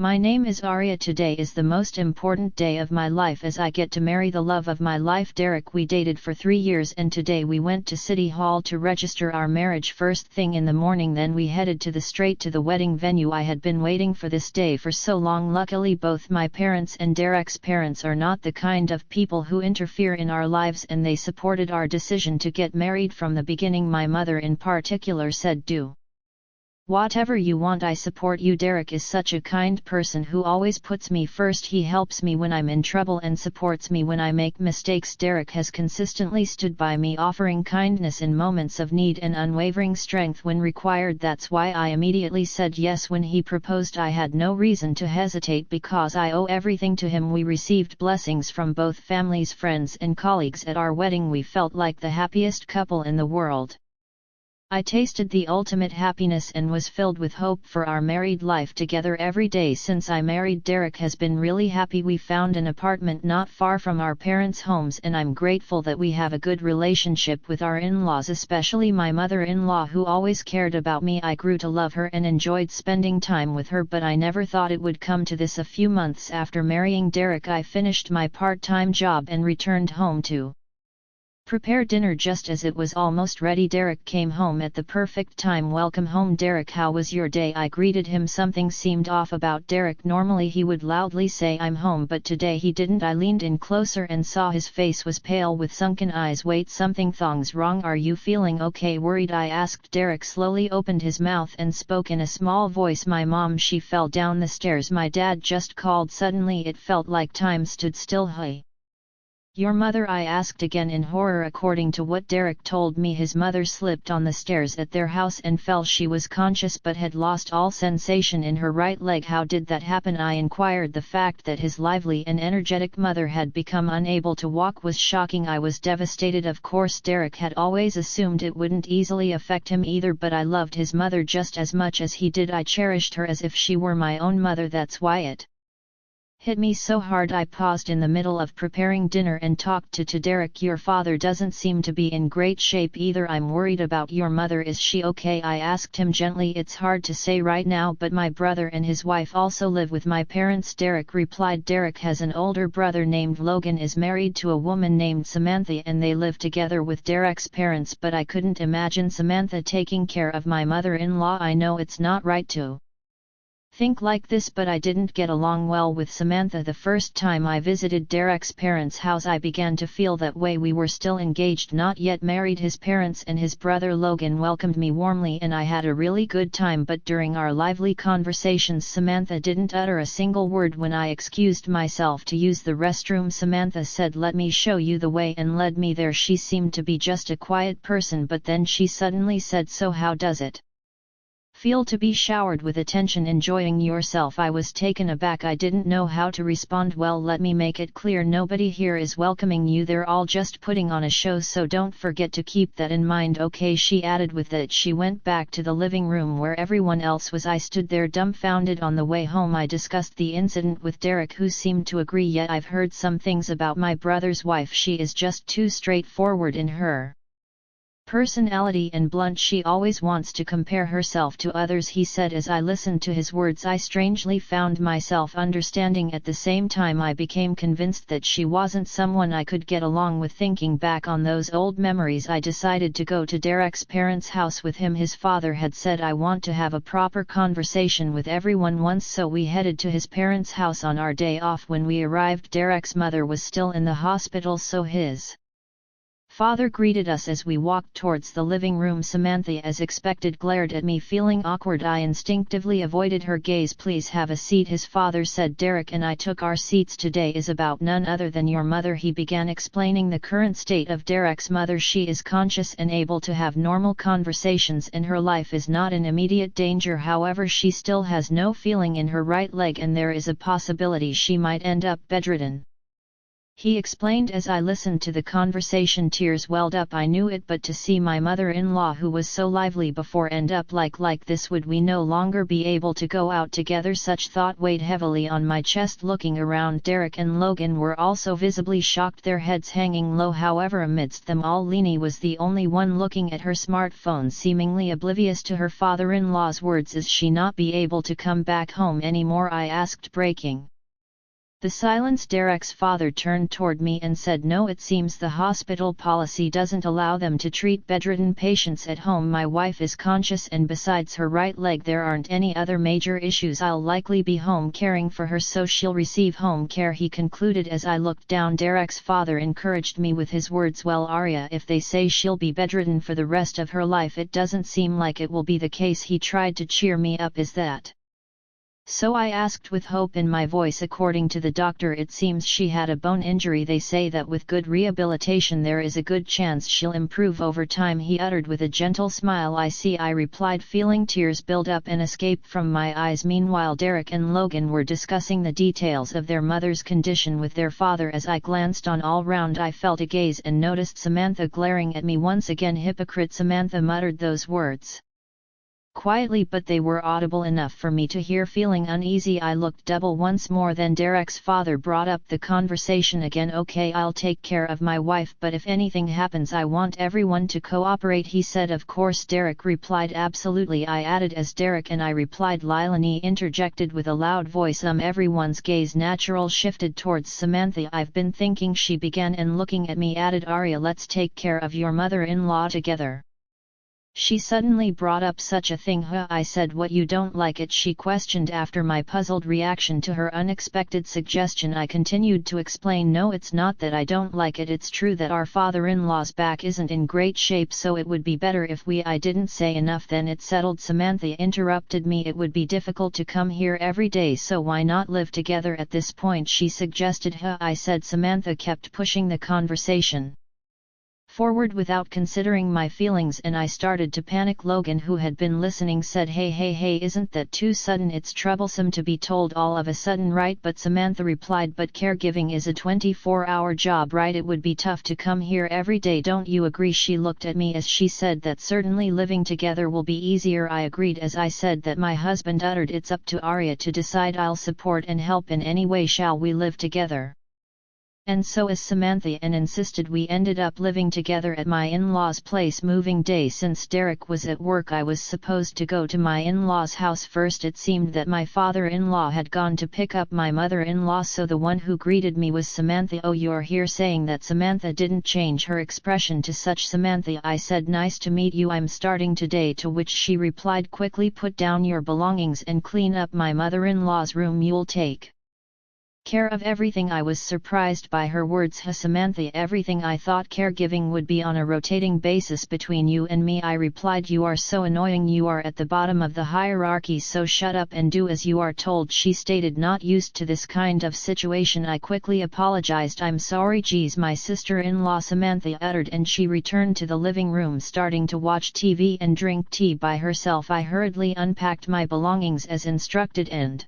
My name is Arya. Today is the most important day of my life as I get to marry the love of my life, Derek. We dated for 3 years and today we went to City Hall to register our marriage first thing in the morning. Then we headed straight to the wedding venue. I had been waiting for this day for so long. Luckily both my parents and Derek's parents are not the kind of people who interfere in our lives, and they supported our decision to get married from the beginning. My mother in particular said, "Do whatever you want, I support you." Derek is such a kind person who always puts me first. He helps me when I'm in trouble and supports me when I make mistakes. Derek has consistently stood by me, offering kindness in moments of need and unwavering strength when required. That's why I immediately said yes when he proposed. I had no reason to hesitate because I owe everything to him. We received blessings from both families, friends and colleagues at our wedding. We felt like the happiest couple in the world. I tasted the ultimate happiness and was filled with hope for our married life together. Every day since I married Derek has been really happy. We found an apartment not far from our parents' homes and I'm grateful that we have a good relationship with our in-laws, especially my mother-in-law who always cared about me. I grew to love her and enjoyed spending time with her, but I never thought it would come to this. A few months after marrying Derek, I finished my part-time job and returned home to prepare dinner. Just as it was almost ready, Derek came home at the perfect time. "Welcome home, Derek. How was your day?" I greeted him. Something seemed off about Derek. Normally he would loudly say "I'm home," but today he didn't. I leaned in closer and saw his face was pale with sunken eyes. "Wait, something's wrong. Are you feeling okay?" Worried, I asked. Derek slowly opened his mouth and spoke in a small voice. "My mom, she fell down the stairs. My dad just called." Suddenly it felt like time stood still. "Hey, your mother?" I asked again in horror. According to what Derek told me, his mother slipped on the stairs at their house and fell. She was conscious but had lost all sensation in her right leg. "How did that happen?" I inquired. The fact that his lively and energetic mother had become unable to walk was shocking. I was devastated. Of course Derek had always assumed it wouldn't easily affect him either, but I loved his mother just as much as he did. I cherished her as if she were my own mother. That's why it hit me so hard. I paused in the middle of preparing dinner and talked to Derek. "Your father doesn't seem to be in great shape either. I'm worried about your mother. Is she okay?" I asked him gently. "It's hard to say right now, but my brother and his wife also live with my parents," Derek replied. Derek has an older brother named Logan, is married to a woman named Samantha, and they live together with Derek's parents. But I couldn't imagine Samantha taking care of my mother-in-law. I know it's not right to think like this, but I didn't get along well with Samantha. The first time I visited Derek's parents' house I began to feel that way. We were still engaged, not yet married. His parents and his brother Logan welcomed me warmly and I had a really good time, but during our lively conversations Samantha didn't utter a single word. When I excused myself to use the restroom, Samantha said, "Let me show you the way," and led me there. She seemed to be just a quiet person, but then she suddenly said, "So how does it feel to be showered with attention, enjoying yourself?" I was taken aback. I didn't know how to respond. "Well, let me make it clear, nobody here is welcoming you. They're all just putting on a show, so don't forget to keep that in mind, okay?" she added. With that she went back to the living room where everyone else was. I stood there dumbfounded. On the way home I discussed the incident with Derek, who seemed to agree. "Yet I've heard some things about my brother's wife. She is just too straightforward in her personality and blunt. She always wants to compare herself to others," he said. As I listened to his words I strangely found myself understanding. At the same time I became convinced that she wasn't someone I could get along with. Thinking back on those old memories I decided to go to Derek's parents' house with him. His father had said, "I want to have a proper conversation with everyone once," so we headed to his parents' house on our day off. When we arrived Derek's mother was still in the hospital, so his father greeted us as we walked towards the living room. Samantha, as expected, glared at me. Feeling awkward I instinctively avoided her gaze. "Please have a seat," his father said. Derek and I took our seats. "Today is about none other than your mother," he began, explaining the current state of Derek's mother. "She is conscious and able to have normal conversations and her life is not in immediate danger. However, she still has no feeling in her right leg and there is a possibility she might end up bedridden." he explained as I listened to the conversation. Tears welled up. I knew it, but to see my mother-in-law who was so lively before end up like this, would we no longer be able to go out together? Such thought weighed heavily on my chest. Looking around, Derek and Logan were also visibly shocked, their heads hanging low. However, amidst them all, Leanie was the only one looking at her smartphone, seemingly oblivious to her father-in-law's words. Is she not be able to come back home anymore? I asked, breaking the silence. Derek's father turned toward me and said, no, it seems the hospital policy doesn't allow them to treat bedridden patients at home. My wife is conscious, and besides her right leg there aren't any other major issues. I'll likely be home caring for her, so she'll receive home care, he concluded. As I looked down, Derek's father encouraged me with his words, well, Arya, if they say she'll be bedridden for the rest of her life, it doesn't seem like it will be the case. He tried to cheer me up. Is that so? I asked with hope in my voice. According to the doctor, it seems she had a bone injury. They say that with good rehabilitation there is a good chance she'll improve over time, he uttered with a gentle smile. I see, I replied, feeling tears build up and escape from my eyes. Meanwhile, Derek and Logan were discussing the details of their mother's condition with their father. As I glanced on all round, I felt a gaze and noticed Samantha glaring at me once again. Hypocrite, Samantha muttered those words quietly, but they were audible enough for me to hear. Feeling uneasy, I looked double once more. Then Derek's father brought up the conversation again. Okay, I'll take care of my wife, but if anything happens I want everyone to cooperate, he said. Of course, Derek replied. Absolutely, I added. As Derek and I replied, Leilani interjected with a loud voice. Everyone's gaze naturally shifted towards Samantha. I've been thinking, she began, and looking at me added, Arya, let's take care of your mother-in-law together. She suddenly brought up such a thing. I said. What, you don't like it? She questioned. After my puzzled reaction to her unexpected suggestion, I continued to explain. No, it's not that I don't like it, it's true that our father-in-law's back isn't in great shape, so it would be better if we— I didn't say enough then. It settled. Samantha interrupted me. It would be difficult to come here every day, so why not live together at this point, she suggested. I said. Samantha kept pushing the conversation forward without considering my feelings, and I started to panic. Logan, who had been listening, said, hey, isn't that too sudden? It's troublesome to be told all of a sudden, right? But Samantha replied, but caregiving is a 24-hour job, right? It would be tough to come here every day, don't you agree? She looked at me as she said that. Certainly living together will be easier, I agreed. As I said that, my husband uttered, it's up to Arya to decide. I'll support and help in any way. Shall we live together? And so, as Samantha and insisted, we ended up living together at my in-laws' place. Moving day. Since Derek was at work, I was supposed to go to my in-laws' house first. It seemed that my father-in-law had gone to pick up my mother-in-law, so the one who greeted me was Samantha. Oh, you're here? Saying that, Samantha didn't change her expression to such. Samantha, I said, nice to meet you. I'm starting today. To which she replied quickly, put down your belongings and clean up my mother-in-law's room. You'll take care of everything. I was surprised by her words. Samantha, everything? I thought caregiving would be on a rotating basis between you and me, I replied. You are so annoying. You are at the bottom of the hierarchy, so shut up and do as you are told, she stated. Not used to this kind of situation, I quickly apologized. I'm sorry. Geez, my sister-in-law, Samantha uttered, and she returned to the living room, starting to watch TV and drink tea by herself. I hurriedly unpacked my belongings as instructed and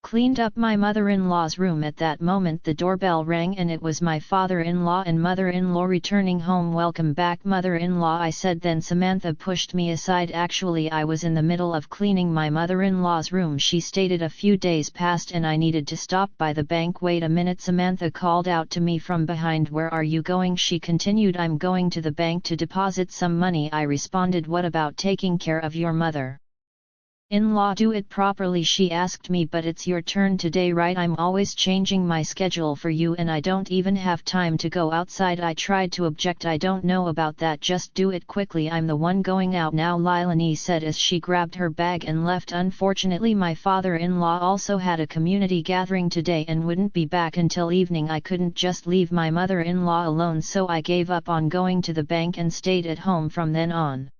cleaned up my mother-in-law's room. At that moment the doorbell rang, and it was my father-in-law and mother-in-law returning home. Welcome back, mother-in-law, I said. Then Samantha pushed me aside. Actually, I was in the middle of cleaning my mother-in-law's room, she stated. A few days passed and I needed to stop by the bank. Wait a minute, Samantha called out to me from behind. Where are you going? She continued. I'm going to the bank to deposit some money, I responded. What about taking care of your mother in-law? Do it properly, she asked me. But it's your turn today, right? I'm always changing my schedule for you and I don't even have time to go outside. I tried to object. I don't know about that, just do it quickly. I'm the one going out now, Leilani said as she grabbed her bag and left. Unfortunately, my father-in-law also had a community gathering today and wouldn't be back until evening. I couldn't just leave my mother-in-law alone, so I gave up on going to the bank and stayed at home from then on.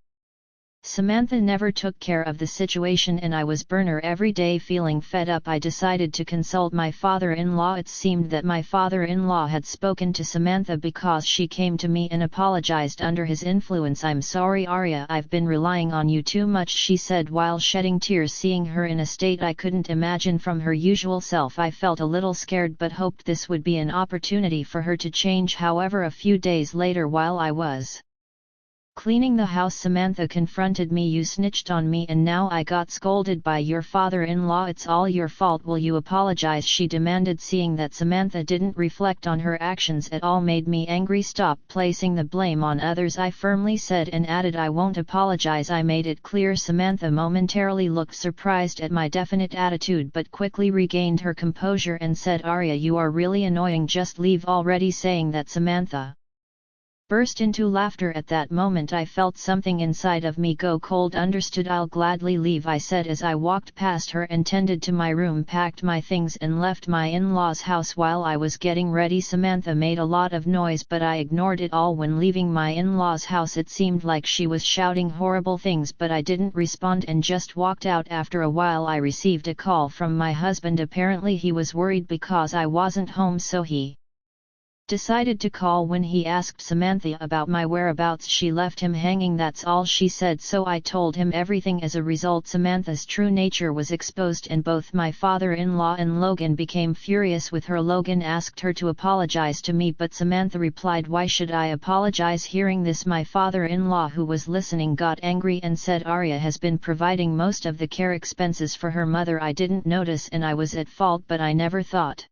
Samantha never took care of the situation and I was burner every day. Feeling fed up, I decided to consult my father-in-law. It seemed that my father-in-law had spoken to Samantha because she came to me and apologized under his influence. "I'm sorry Arya, I've been relying on you too much," she said while shedding tears. Seeing her in a state I couldn't imagine from her usual self, I felt a little scared but hoped this would be an opportunity for her to change. However, a few days later, while I was cleaning the house, Samantha confronted me. "You snitched on me and now I got scolded by your father-in-law. It's all your fault. Will you apologize?" she demanded. Seeing that Samantha didn't reflect on her actions at all made me angry. "Stop placing the blame on others," I firmly said and added, "I won't apologize. I made it clear." Samantha momentarily looked surprised at my definite attitude but quickly regained her composure and said, "Arya, you are really annoying. Just leave already." Saying that, Samantha burst into laughter. At that moment I felt something inside of me go cold. "Understood, I'll gladly leave," I said as I walked past her and tended to my room, packed my things and left my in-laws' house. While I was getting ready, Samantha made a lot of noise but I ignored it all. When leaving my in-laws' house it seemed like she was shouting horrible things but I didn't respond and just walked out. After a while I received a call from my husband. Apparently he was worried because I wasn't home, so he decided to call. When he asked Samantha about my whereabouts, she left him hanging. That's all she said, so I told him everything. As a result, Samantha's true nature was exposed and both my father-in-law and Logan became furious with her. Logan asked her to apologize to me but Samantha replied, "Why should I apologize?" Hearing this, my father-in-law, who was listening, got angry and said, "Arya has been providing most of the care expenses for her mother. I didn't notice and I was at fault, but I never thought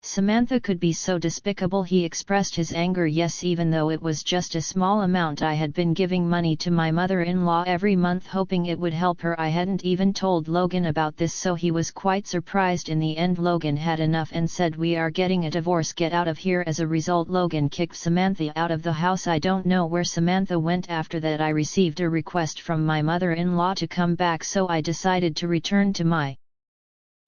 Samantha could be so despicable." He expressed his anger. "Yes, even though it was just a small amount. I had been giving money to my mother-in-law every month hoping it would help her. I hadn't even told Logan about this, so he was quite surprised." In the end, Logan had enough and said, "We are getting a divorce. Get out of here." As a result, Logan kicked Samantha out of the house. I don't know where Samantha went after that. I received a request from my mother-in-law to come back, so I decided to return to my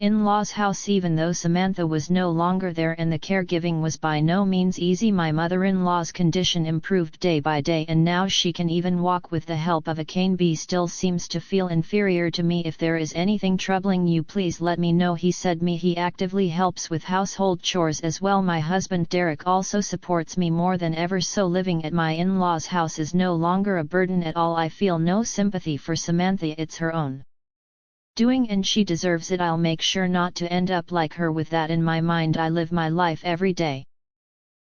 in-laws' house even though Samantha was no longer there and the caregiving was by no means easy. My mother-in-law's condition improved day by day and now she can even walk with the help of a cane. "B still seems to feel inferior to me. If there is anything troubling you, please let me know," he said. He actively helps with household chores as well. My husband Derek also supports me more than ever, so living at my in-laws' house is no longer a burden at all. I feel no sympathy for Samantha. It's her own doing and she deserves it. I'll make sure not to end up like her. With that in my mind, I live my life every day